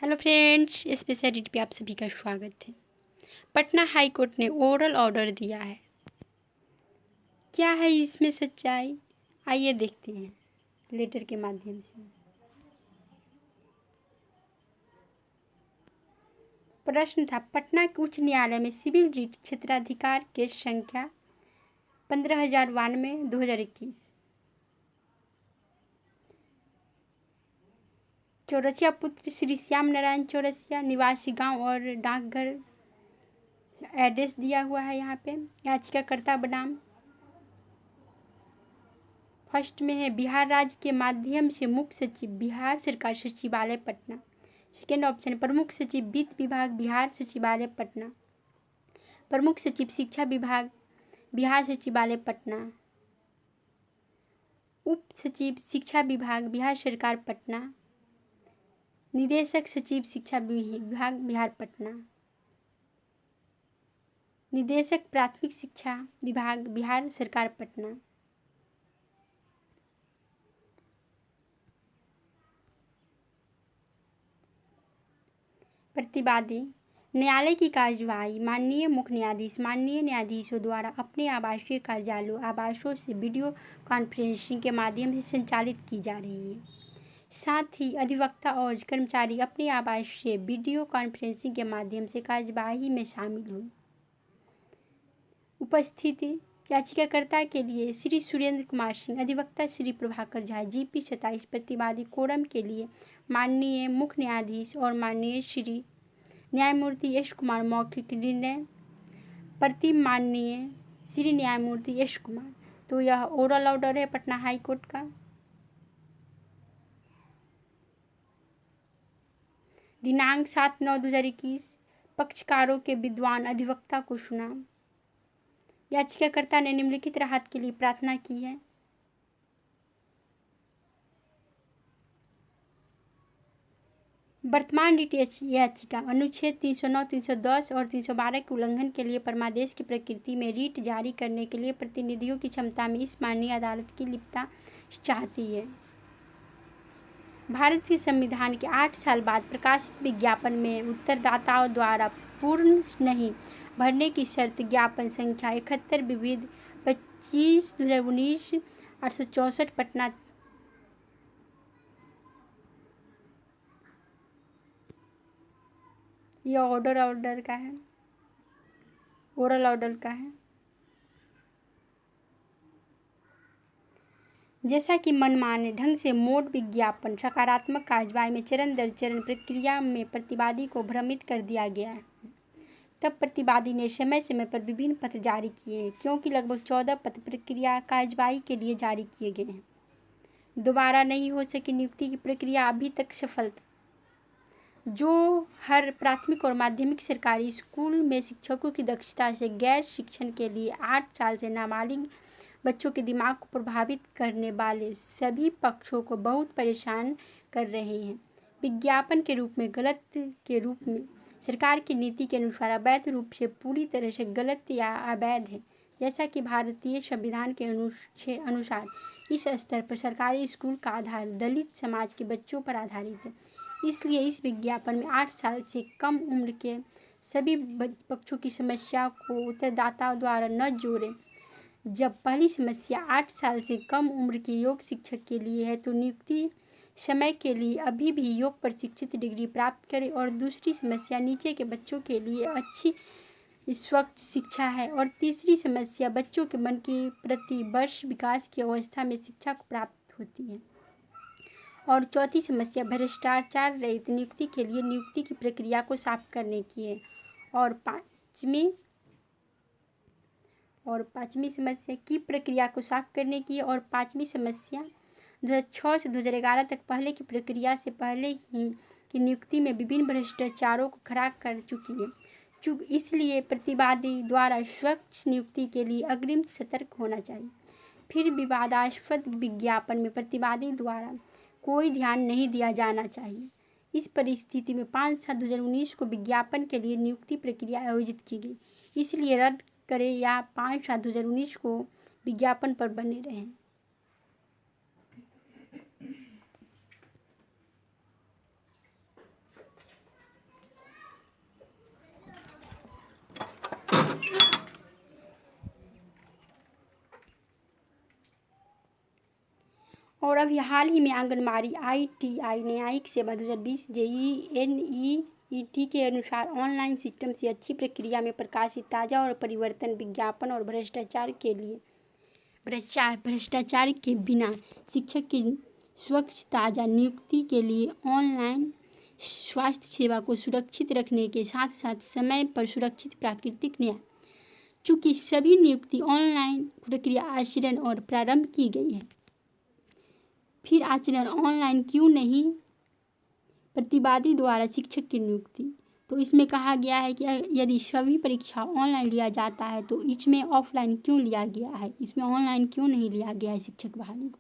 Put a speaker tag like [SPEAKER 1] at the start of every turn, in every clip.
[SPEAKER 1] Hello friends, special read पे आप सभी का स्वागत है। पटना हाई कोर्ट ने ओरल ऑर्डर दिया है। क्या है इसमें सच्चाई, आइए देखते हैं लेटर के माध्यम से। प्रश्न था, पटना के उच्च न्यायालय में सिविल रीट क्षेत्राधिकार केस संख्या 15,092 2021। चौरसिया पुत्र श्री श्याम नारायण चौरसिया, निवासी गांव और डाकघर एड्रेस दिया हुआ है यहाँ पे। याचिकाकर्ता बनाम फर्स्ट में है बिहार राज्य के माध्यम से मुख्य सचिव बिहार सरकार सचिवालय पटना। सेकेंड ऑप्शन प्रमुख सचिव वित्त विभाग बिहार सचिवालय पटना। प्रमुख सचिव शिक्षा विभाग बिहार सचिवालय पटना। उप सचिव शिक्षा विभाग बिहार सरकार पटना। निदेशक सचिव शिक्षा विभाग बिहार पटना। निदेशक प्राथमिक शिक्षा विभाग बिहार सरकार पटना। प्रतिवादी न्यायालय की कार्यवाही माननीय मुख्य न्यायाधीश माननीय न्यायाधीशों द्वारा अपने आवासीय कार्यालयों आवासों से वीडियो कॉन्फ्रेंसिंग के माध्यम से संचालित की जा रही है। साथ ही अधिवक्ता और कर्मचारी अपने आवास से वीडियो कॉन्फ्रेंसिंग के माध्यम से कार्यवाही में शामिल हुए। उपस्थिति याचिकाकर्ता के लिए श्री सुरेंद्र कुमार सिंह, अधिवक्ता श्री प्रभाकर झा, जीपी 27। प्रतिवादी कोरम के लिए माननीय मुख्य न्यायाधीश और माननीय श्री न्यायमूर्ति एस कुमार, मौखिक निर्णय प्रति माननीय श्री न्यायमूर्ति एस कुमार। तो यह ओरल ऑर्डर है पटना हाई कोर्ट का। दिनांक 7/9/2021। पक्षकारों के विद्वान अधिवक्ता को सुना। याचिकाकर्ता ने निम्नलिखित राहत के लिए प्रार्थना की है। वर्तमान रीट याचिका अनुच्छेद 309, 310 और 312 के उल्लंघन के लिए परमादेश की प्रकृति में रीट जारी करने के लिए प्रतिनिधियों की क्षमता में इस माननीय अदालत की लिप्तता चाहती है। भारत के संविधान के 8 साल बाद प्रकाशित विज्ञापन में उत्तरदाताओं द्वारा पूर्ण नहीं भरने की शर्त ज्ञापन संख्या 71 विविध 25/2019 864 पटना। यह ऑर्डर का है, ओरल ऑर्डर का है। जैसा कि मनमाने ढंग से मोड विज्ञापन सकारात्मक कार्यवाही में चरण दर चरण प्रक्रिया में प्रतिवादी को भ्रमित कर दिया गया है, तब प्रतिवादी ने समय समय पर विभिन्न पत्र जारी किए हैं, क्योंकि लगभग 14 पत्र प्रक्रिया कार्यवाही के लिए जारी किए गए हैं। दोबारा नहीं हो सकी नियुक्ति की प्रक्रिया अभी तक सफल था। जो हर प्राथमिक और माध्यमिक सरकारी स्कूल में शिक्षकों की दक्षता से गैर शिक्षण के लिए 8 साल से नाबालिग बच्चों के दिमाग को प्रभावित करने वाले सभी पक्षों को बहुत परेशान कर रहे हैं। विज्ञापन के रूप में गलत के रूप में सरकार की नीति के अनुसार अवैध रूप से पूरी तरह से गलत या अवैध है। जैसा कि भारतीय संविधान के अनुसार इस स्तर पर सरकारी स्कूल का आधार दलित समाज के बच्चों पर आधारित है। इसलिए इस विज्ञापन में 8 साल से कम उम्र के सभी पक्षों की समस्या को उत्तरदाताओं द्वारा न जोड़ें। जब पहली समस्या 8 साल से कम उम्र के योग शिक्षक के लिए है, तो नियुक्ति समय के लिए अभी भी योग प्रशिक्षित डिग्री प्राप्त करें, और दूसरी समस्या नीचे के बच्चों के लिए अच्छी स्वच्छ शिक्षा है, और तीसरी समस्या बच्चों के मन के प्रति वर्ष विकास की अवस्था में शिक्षा को प्राप्त होती है, और चौथी समस्या भ्रष्टाचार रहित नियुक्ति के लिए नियुक्ति की प्रक्रिया को साफ करने की है, और पांचवी समस्या की प्रक्रिया को साफ करने की है, और पांचवी समस्या 2006 से 2011 तक पहले की प्रक्रिया से पहले ही की नियुक्ति में विभिन्न भ्रष्टाचारों को खड़ा कर चुकी है। इसलिए प्रतिवादी द्वारा स्वच्छ नियुक्ति के लिए अग्रिम सतर्क होना चाहिए। फिर विवादास्पद विज्ञापन में प्रतिवादी द्वारा कोई ध्यान नहीं दिया जाना चाहिए। इस परिस्थिति में 5/7/2019 को विज्ञापन के लिए नियुक्ति प्रक्रिया आयोजित की गई, इसलिए रद्द करें या 5/7/2019 को विज्ञापन पर बने रहें। अभी हाल ही में आंगनबाड़ी ITI न्यायिक सेवा 2020 JEE-NEET के अनुसार ऑनलाइन सिस्टम से अच्छी प्रक्रिया में प्रकाशित ताज़ा और परिवर्तन विज्ञापन और भ्रष्टाचार के बिना शिक्षक की स्वच्छ ताज़ा नियुक्ति के लिए ऑनलाइन स्वास्थ्य सेवा को सुरक्षित रखने के साथ साथ समय पर सुरक्षित प्राकृतिक न्याय। चूँकि सभी नियुक्ति ऑनलाइन प्रक्रिया आचरण और प्रारंभ की गई है, फिर आचरण ऑनलाइन क्यों नहीं? प्रतिवादी द्वारा शिक्षक की नियुक्ति। तो इसमें कहा गया है कि यदि सभी परीक्षा ऑनलाइन लिया जाता है तो इसमें ऑफलाइन क्यों लिया गया है, इसमें ऑनलाइन क्यों नहीं लिया गया है शिक्षक बहाली को।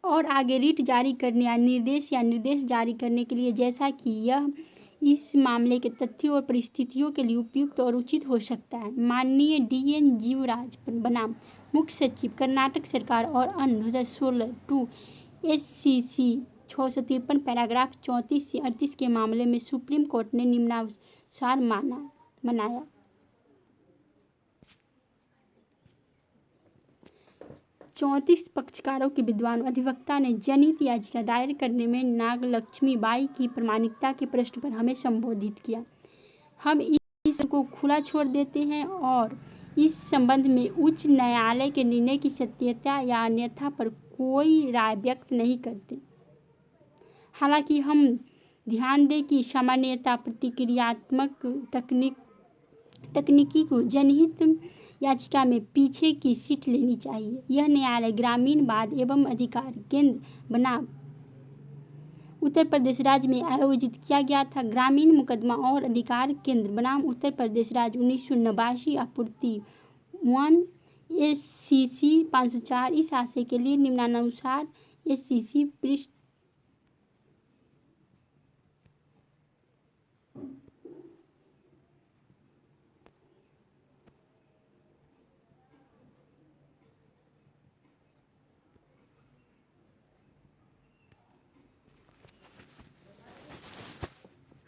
[SPEAKER 1] और आगे रीट जारी करने या निर्देश जारी करने के लिए, जैसा कि यह इस मामले के तथ्यों और परिस्थितियों के लिए उपयुक्त और उचित हो सकता है। माननीय DN जीवराज बनाम मुख्य सचिव कर्नाटक सरकार और अन्य 2016 टू SCC 653 पैराग्राफ 34 से 38 के मामले में सुप्रीम कोर्ट ने निम्नानुसार मनाया। 34 पक्षकारों के विद्वान अधिवक्ता ने जनहित याचिका दायर करने में नागलक्ष्मी बाई की प्रामाणिकता के प्रश्न पर हमें संबोधित किया। हम इस को खुला छोड़ देते हैं और इस संबंध में उच्च न्यायालय के निर्णय की सत्यता या अन्यथा पर कोई राय व्यक्त नहीं करते। हालांकि हम ध्यान दें कि सामान्यतः प्रतिक्रियात्मक तकनीकी को जनहित याचिका में पीछे की सीट लेनी चाहिए। यह न्यायालय ग्रामीण वाद एवं अधिकार केंद्र बनाम उत्तर प्रदेश राज्य में आयोजित किया गया था। ग्रामीण मुकदमा और अधिकार केंद्र बनाम उत्तर प्रदेश राज्य 1989 आपूर्ति 1 SCC 504 इस आशय के लिए निम्नानुसार SCC पृष्ठ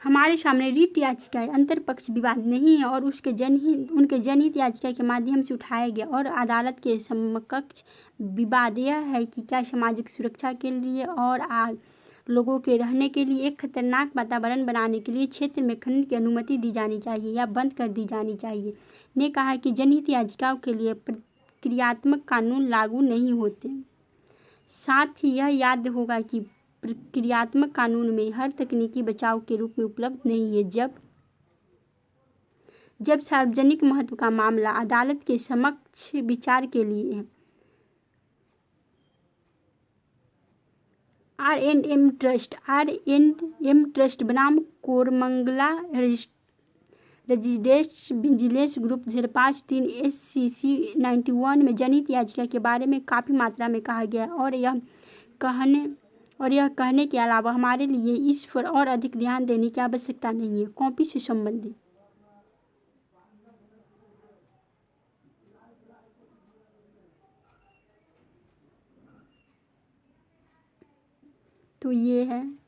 [SPEAKER 1] हमारे सामने रीट याचिका अंतरपक्ष विवाद नहीं है और उनके जनहित याचिका के माध्यम से उठाया गया और अदालत के समकक्ष विवाद यह है कि क्या सामाजिक सुरक्षा के लिए और लोगों के रहने के लिए एक खतरनाक वातावरण बनाने के लिए क्षेत्र में खनन की अनुमति दी जानी चाहिए या बंद कर दी जानी चाहिए। ने कहा कि जनहित याचिकाओं के लिए प्रक्रियात्मक कानून लागू नहीं होते। साथ ही यह याद होगा कि प्रक्रियात्मक कानून में हर तकनीकी बचाव के रूप में उपलब्ध नहीं है। जब सार्वजनिक महत्व का मामला अदालत के समक्ष विचार के लिए है। R&M ट्रस्ट बनाम Koramangala residence vigilance group 053 SCC 91 में जनहित याचिका के बारे में काफ़ी मात्रा में कहा गया और यह कहने के अलावा हमारे लिए इस पर और अधिक ध्यान देने की आवश्यकता नहीं है। कॉपी से संबंधित तो ये है।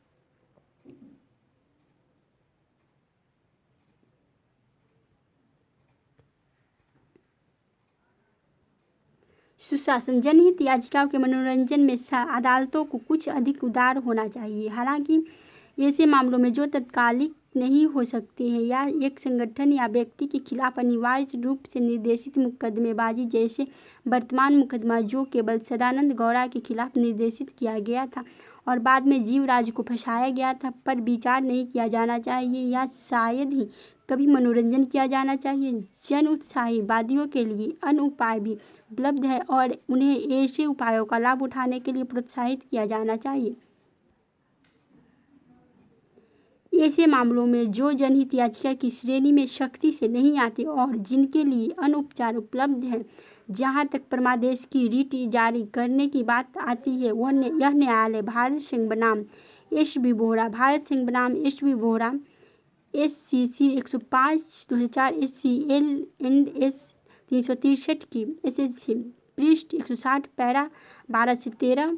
[SPEAKER 1] सुशासन जनहित याचिकाओं के मनोरंजन में अदालतों को कुछ अधिक उदार होना चाहिए। हालांकि ऐसे मामलों में जो तत्कालिक नहीं हो सकते हैं या एक संगठन या व्यक्ति के खिलाफ अनिवार्य रूप से निर्देशित मुकदमेबाजी, जैसे वर्तमान मुकदमा जो केवल सदानंद गौड़ा के खिलाफ निर्देशित किया गया था और बाद में जीवराज को फंसाया गया था, पर विचार नहीं किया जाना चाहिए या शायद ही कभी मनोरंजन किया जाना चाहिए। जन उत्साही वादियों के लिए अन्य उपाय भी उपलब्ध है और उन्हें ऐसे उपायों का लाभ उठाने के लिए प्रोत्साहित किया जाना चाहिए। ऐसे मामलों में जो जनहित याचिका की श्रेणी में सख्ती से नहीं आते और जिनके लिए अन्य उपचार उपलब्ध हैं, जहां तक परमादेश की रीट जारी करने की बात आती है, यह न्यायालय भारत सिंह बनाम SB बोहरा SCC 105 2004 SCL&S 363 की SSC पृष्ठ 160 पैरा 12 से 13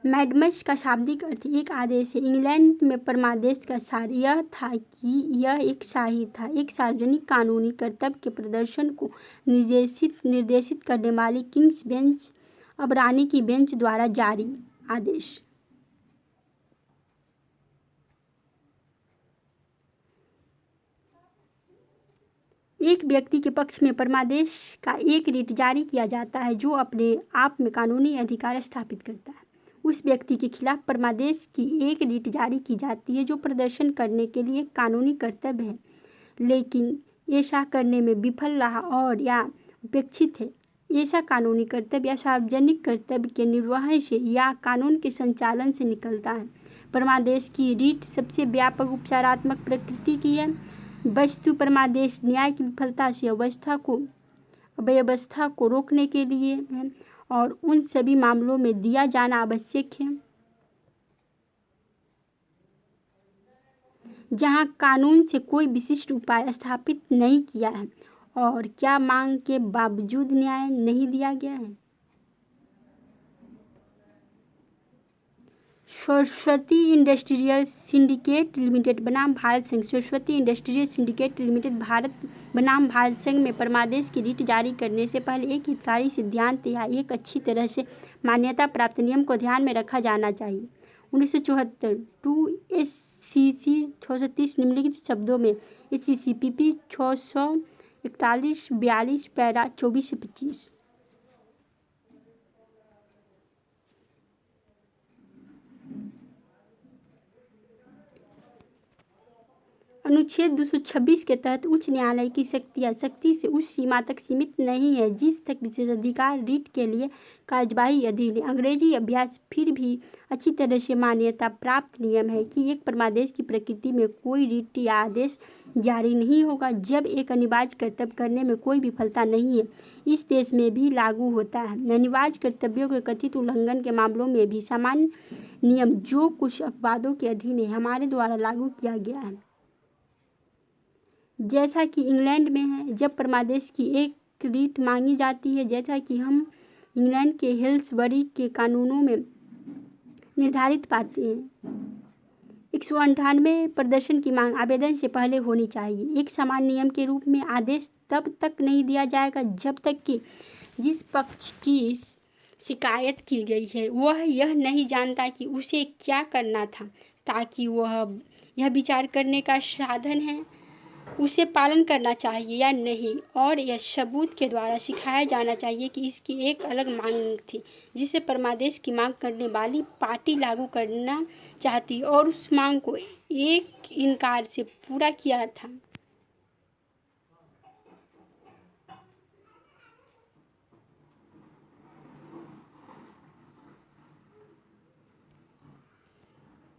[SPEAKER 1] मैडमस का शाब्दिक अर्थ एक आदेश है। इंग्लैंड में परमादेश का सार यह था कि यह एक शाही था, एक सार्वजनिक कानूनी कर्तव्य के प्रदर्शन को निर्देशित करने वाली किंग्स बेंच, अब रानी की बेंच द्वारा जारी आदेश। एक व्यक्ति के पक्ष में परमादेश का एक रिट जारी किया जाता है जो अपने आप में कानूनी अधिकार स्थापित करता है। उस व्यक्ति के खिलाफ परमादेश की एक रिट जारी की जाती है जो प्रदर्शन करने के लिए कानूनी कर्तव्य है, लेकिन ऐसा करने में विफल रहा और या उपेक्षित है। ऐसा कानूनी कर्तव्य या सार्वजनिक कर्तव्य के निर्वहन से या कानून के संचालन से निकलता है। परमादेश की रीट सबसे व्यापक उपचारात्मक प्रकृति की है। वस्तु परमादेश न्याय की विफलता से अव्यवस्था को रोकने के लिए है और उन सभी मामलों में दिया जाना आवश्यक है जहां कानून से कोई विशिष्ट उपाय स्थापित नहीं किया है और क्या मांग के बावजूद न्याय नहीं दिया गया है। सरस्वती इंडस्ट्रियल सिंडिकेट लिमिटेड बनाम भारत संघ। Saraswati industrial syndicate limited Bharat बनाम भारत संघ में परमादेश की रीट जारी करने से पहले एक हितकारी सिद्धांत या एक अच्छी तरह से मान्यता प्राप्त नियम को ध्यान में रखा जाना चाहिए। 1974 टू SCC 630 निम्नलिखित शब्दों में SCCPP 641-42 पैरा 24 से 25। अनुच्छेद 226 के तहत उच्च न्यायालय की शक्ति से उस सीमा तक सीमित नहीं है जिस तक विशेषाधिकार रीट के लिए कार्यवाही अधीन है। अंग्रेजी अभ्यास फिर भी अच्छी तरह से मान्यता प्राप्त नियम है कि एक परमादेश की प्रकृति में कोई रीट या आदेश जारी नहीं होगा जब एक अनिवार्य कर्तव्य करने में कोई विफलता नहीं है। इस देश में भी लागू होता है। अनिवार्य कर्तव्यों के कथित उल्लंघन के मामलों में भी सामान्य नियम जो कुछ अपवादों के अधीन है हमारे द्वारा लागू किया गया है, जैसा कि इंग्लैंड में है। जब परमादेश की एक रीट मांगी जाती है, जैसा कि हम इंग्लैंड के हेल्सबरी के कानूनों में निर्धारित पाते हैं, 198 प्रदर्शन की मांग आवेदन से पहले होनी चाहिए। एक सामान्य नियम के रूप में आदेश तब तक नहीं दिया जाएगा जब तक कि जिस पक्ष की शिकायत की गई है वह यह नहीं जानता कि उसे क्या करना था, ताकि वह यह विचार करने का साधन है उसे पालन करना चाहिए या नहीं, और यह सबूत के द्वारा सिखाया जाना चाहिए कि इसकी एक अलग मांग थी जिसे परमादेश की मांग करने वाली पार्टी लागू करना चाहती और उस मांग को एक इनकार से पूरा किया था।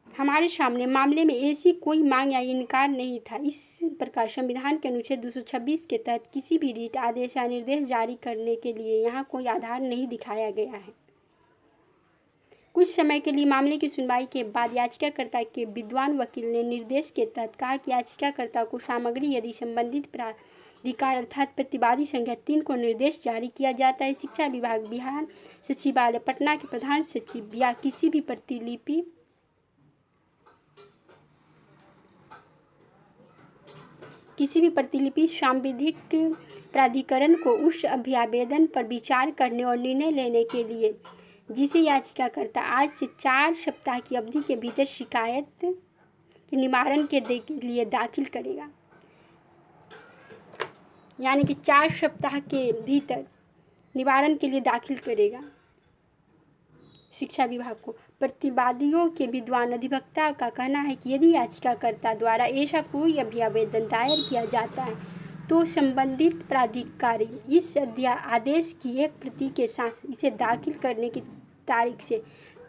[SPEAKER 1] हमारे सामने मामले में ऐसी कोई मांग या इनकार नहीं था। इस प्रकार संविधान के अनुच्छेद 226 के तहत किसी भी रीट आदेश या निर्देश जारी करने के लिए यहाँ कोई आधार नहीं दिखाया गया है। कुछ समय के लिए मामले की सुनवाई के बाद याचिकाकर्ता के विद्वान वकील ने निर्देश के तहत कहा कि याचिकाकर्ता को सामग्री यदि संबंधित प्राधिकार अर्थात प्रतिवादी संख्या 3 को निर्देश जारी किया जाता है, शिक्षा विभाग, बिहार सचिवालय, पटना के प्रधान सचिव या किसी भी प्रतिलिपि सांविधिक प्राधिकरण को उस अभ्यावेदन पर विचार करने और निर्णय लेने के लिए जिसे याचिकाकर्ता आज से 4 सप्ताह की अवधि के भीतर शिकायत के निवारण के लिए दाखिल करेगा। यानी कि 4 सप्ताह के भीतर निवारण के लिए दाखिल करेगा शिक्षा विभाग को। प्रतिवादियों के विद्वान अधिवक्ता का कहना है कि यदि याचिकाकर्ता द्वारा ऐसा कोई अभ्यावेदन दायर किया जाता है तो संबंधित प्राधिकारी इस आदेश की एक प्रति के साथ इसे दाखिल करने की तारीख से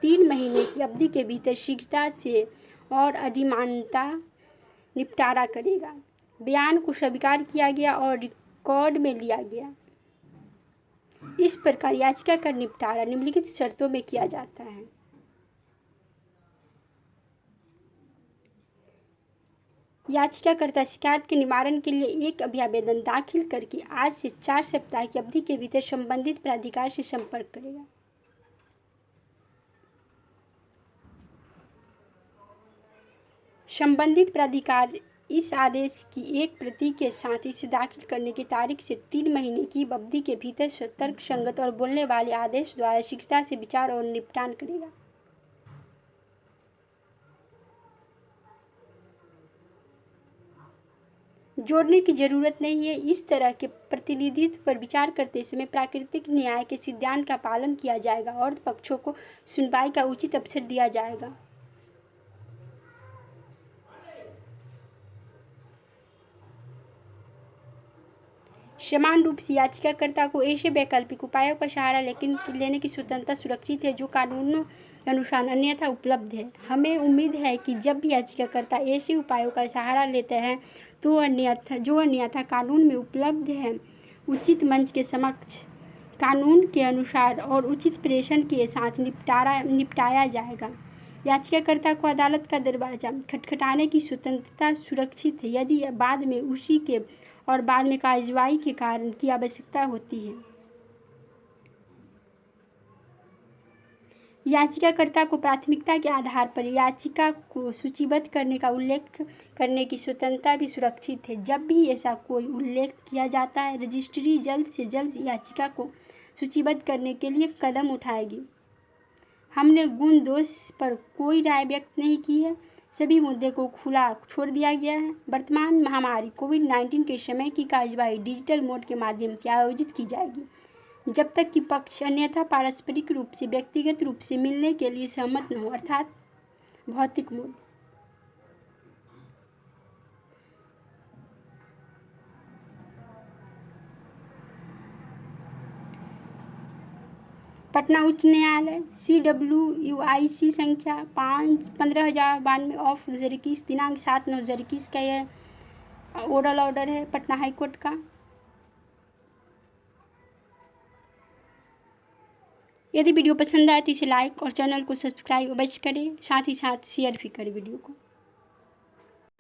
[SPEAKER 1] 3 महीने की अवधि के भीतर शीघ्रता से और अधिमानता निपटारा करेगा। बयान को स्वीकार किया गया और रिकॉर्ड में लिया गया। इस प्रकार याचिका का निपटारा निम्नलिखित शर्तों में किया जाता है। याचिकाकर्ता शिकायत के निवारण के लिए एक अभ्यावेदन दाखिल करके आज से 4 सप्ताह की अवधि के भीतर संबंधित प्राधिकार से संपर्क करेगा। संबंधित प्राधिकार इस आदेश की एक प्रति के साथ इसे दाखिल करने की तारीख से 3 महीने की अवधि के भीतर तर्कसंगत और बोलने वाले आदेश द्वारा शीघ्रता से विचार और निपटान करेगा। जोड़ने की जरूरत नहीं है। इस तरह के प्रतिनिधित्व पर विचार करते समय प्राकृतिक न्याय के सिद्धांत का पालन किया जाएगा और पक्षों को सुनवाई का उचित अवसर दिया जाएगा। समान रूप से याचिकाकर्ता को ऐसे वैकल्पिक उपायों का सहारा लेने की स्वतंत्रता सुरक्षित है जो कानूनों के अनुसार अन्यथा उपलब्ध है। हमें उम्मीद है कि जब भी याचिकाकर्ता ऐसे उपायों का सहारा लेते हैं तो अन्यथा कानून में उपलब्ध है उचित मंच के समक्ष कानून के अनुसार और उचित प्रेषण के साथ निपटाया जाएगा। याचिकाकर्ता को अदालत का दरवाजा खटखटाने की स्वतंत्रता सुरक्षित है यदि बाद में कार्रवाई के कारण की आवश्यकता होती है। याचिकाकर्ता को प्राथमिकता के आधार पर याचिका को सूचीबद्ध करने का उल्लेख करने की स्वतंत्रता भी सुरक्षित है। जब भी ऐसा कोई उल्लेख किया जाता है रजिस्ट्री जल्द से जल्द याचिका को सूचीबद्ध करने के लिए कदम उठाएगी। हमने गुण दोष पर कोई राय व्यक्त नहीं की है। सभी मुद्दे को खुला छोड़ दिया गया है। वर्तमान महामारी कोविड-19 के समय की कार्यवाही डिजिटल मोड के माध्यम से आयोजित की जाएगी जब तक कि पक्ष अन्यथा पारस्परिक रूप से व्यक्तिगत रूप से मिलने के लिए सहमत न हो अर्थात भौतिक मोड। पटना उच्च न्यायालय CWUIC संख्या 15,092 ऑफ 2021 दिनांक 7/9/2021 का यह ओरल ऑर्डर है पटना हाईकोर्ट का। यदि वीडियो पसंद आए तो इसे लाइक और चैनल को सब्सक्राइब अवश्य करें, साथ ही साथ शेयर भी करें वीडियो को।